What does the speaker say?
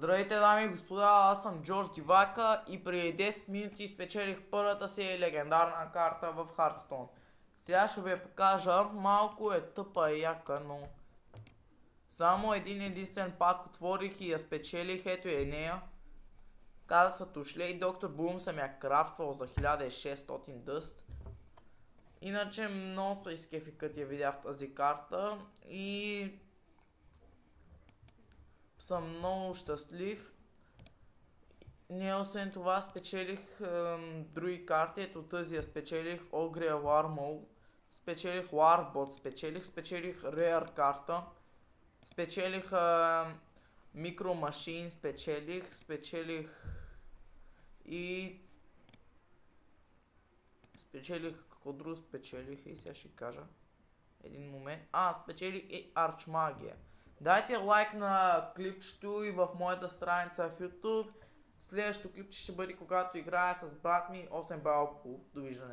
Здравейте, дами и господа, аз съм Джордж Дивака и преди 10 минути спечелих първата си легендарна карта в Hearthstone. Сега ще ви я покажа, малко е тъпа и яка, но само един единствен пак отворих и я спечелих, ето е нея. Каза се Тушлей, доктор Бум съм я крафтвал за 1600 дъст. Иначе много се изкефи като я видях тази карта и съм много щастлив. Ние освен това спечелих други карти, ето тази я спечелих, Огрия Warmol, спечелих Warbot, спечелих Rare карта, спечелих Micro Machine, спечелих и какво друго спечелих и сега ще кажа един момент. Спечелих и Арчмагия. Дайте лайк на клипчето и в моята страница в YouTube. Следващото клипче ще бъде когато играя с брат ми 8 балко. Довиждане.